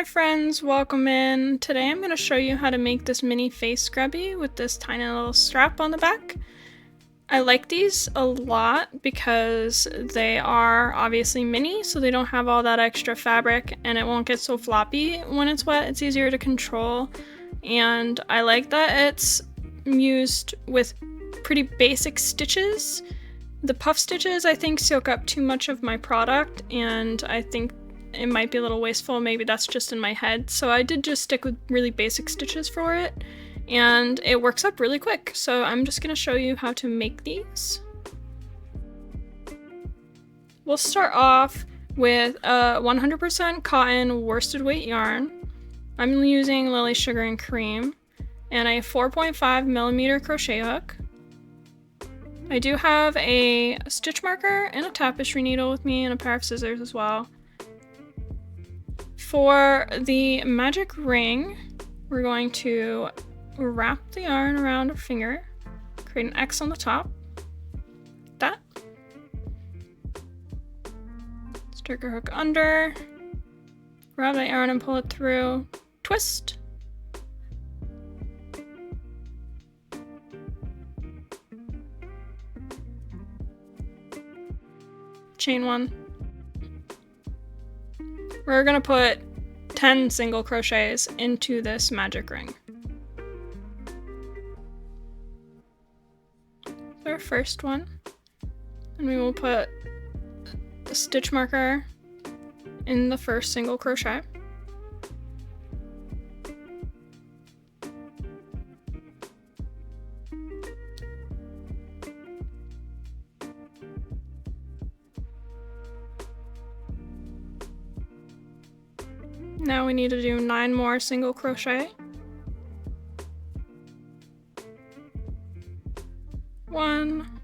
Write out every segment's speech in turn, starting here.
Hi friends, welcome in. Today I'm going to show you how to make this mini face scrubby with this tiny little strap on the back. I like these a lot because they are obviously mini, so they don't have all that extra fabric and it won't get so floppy when it's wet. It's easier to control, and I like that it's used with pretty basic stitches. The puff stitches I think soak up too much of my product, and I think it might be a little wasteful. Maybe that's just in my head. So I did just stick with really basic stitches for it, and it works up really quick. So I'm just going to show you how to make these. We'll start off with a 100% cotton worsted weight yarn. I'm using Lily Sugar and Cream and a 4.5mm crochet hook. I do have a stitch marker and a tapestry needle with me and a pair of scissors as well. For the magic ring, we're going to wrap the yarn around our finger, create an X on the top, like that. Stick our hook under, grab that yarn and pull it through, twist. Chain one. We're gonna put 10 single crochets into this magic ring. Our first one, and we will put the stitch marker in the first single crochet. Now we need to do 9 more single crochet. 1,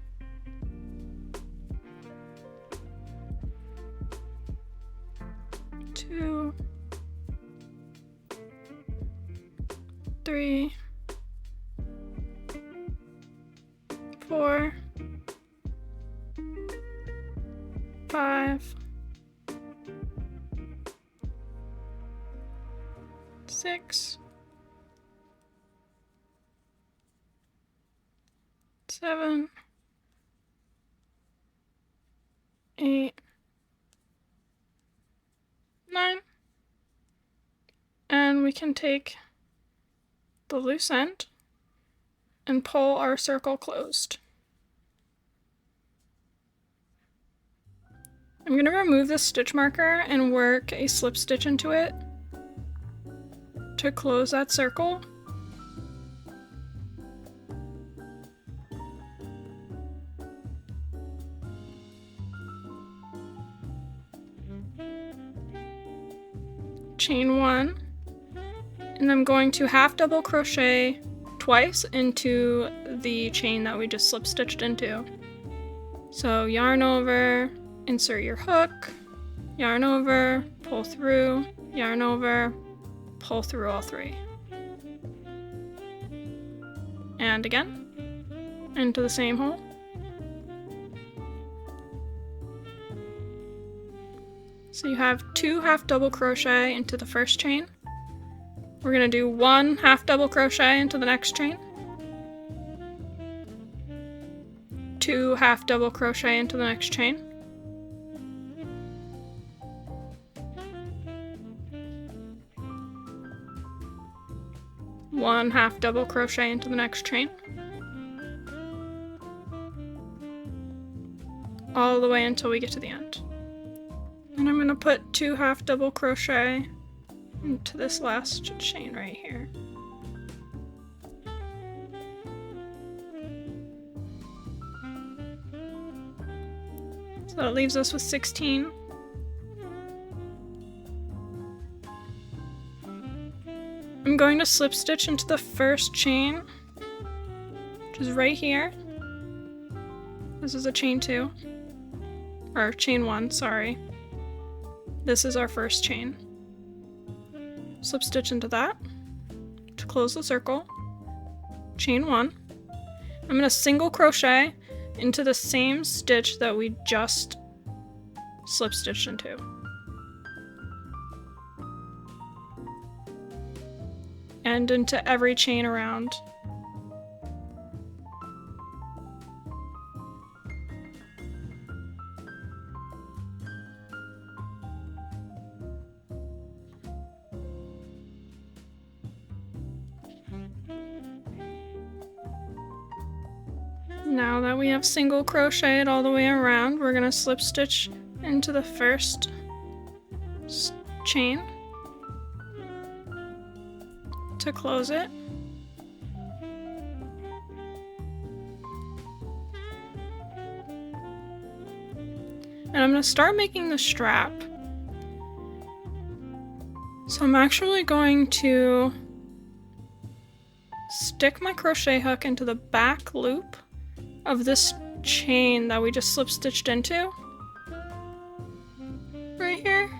2, 3, 4, 5, 6, 7, 8, 9, and we can take the loose end and pull our circle closed. I'm going to remove this stitch marker and work a slip stitch into it to close that circle. Chain 1, and I'm going to half double crochet twice into the chain that we just slip stitched into. So yarn over, insert your hook, yarn over, pull through, yarn over, pull through all 3. And again, into the same hole. So you have 2 half double crochet into the first chain. We're going to do 1 half double crochet into the next chain. 2 half double crochet into the next chain. 1 half double crochet into the next chain. All the way until we get to the end. And I'm going to put 2 half double crochet into this last chain right here. So that leaves us with 16. I'm going to slip stitch into the first chain, which is right here. This is a chain 2, or chain 1, sorry. This is our first chain. Slip stitch into that to close the circle. Chain 1. I'm going to single crochet into the same stitch that we just slip stitched into. and into every chain around. Now that we have single crocheted all the way around, we're gonna slip stitch into the first chain to close it. And I'm gonna start making the strap. So I'm actually going to stick my crochet hook into the back loop of this chain that we just slip stitched into. Right here.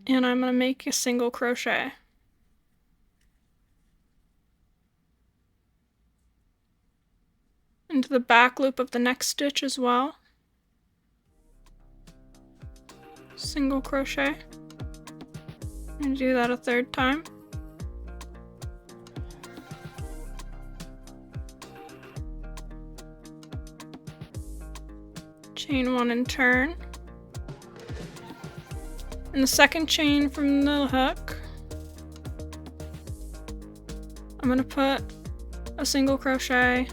And I'm gonna make a single crochet. Into the back loop of the next stitch as well. Single crochet. And do that a third time. Chain one and turn. And the second chain from the hook, I'm gonna put a single crochet.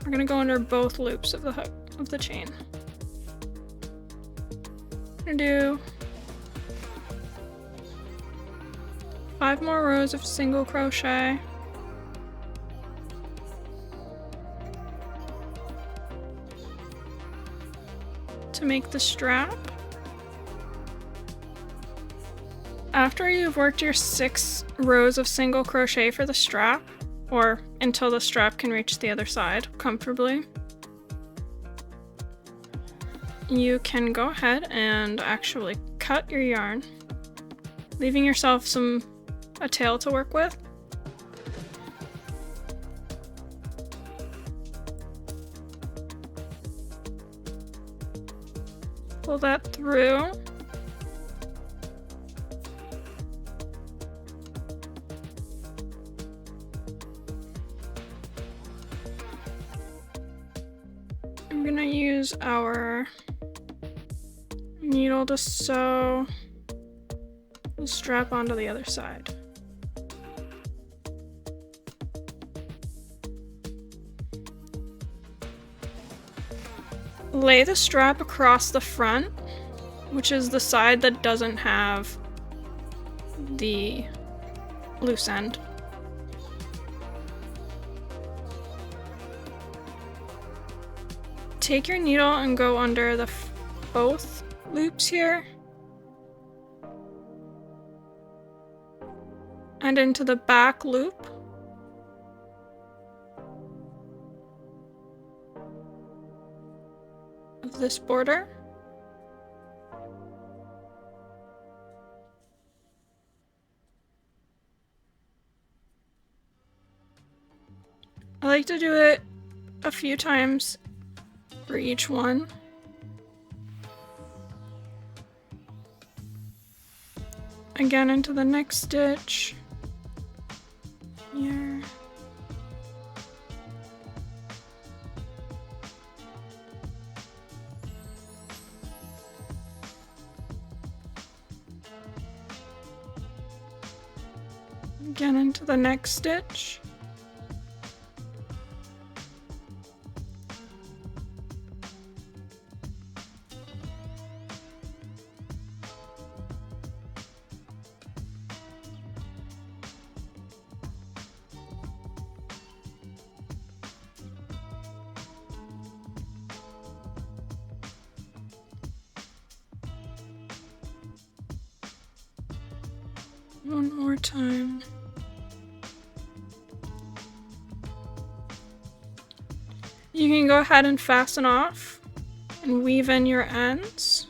We're gonna go under both loops of the hook of the chain. I'm gonna do 5 more rows of single crochet. To make the strap. After you've worked your 6 rows of single crochet for the strap, or until the strap can reach the other side comfortably, you can go ahead and actually cut your yarn, leaving yourself a tail to work with. Pull that through. I'm gonna use our needle to sew the strap onto the other side. Lay the strap across the front, which is the side that doesn't have the loose end. Take your needle and go under both loops here and into the back loop. Of this border. I like to do it a few times for each one. Again into the next stitch. Here. Again into the next stitch. One more time. You can go ahead and fasten off and weave in your ends.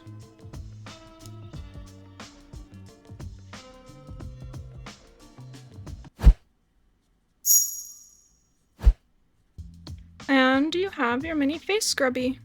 And you have your mini face scrubby.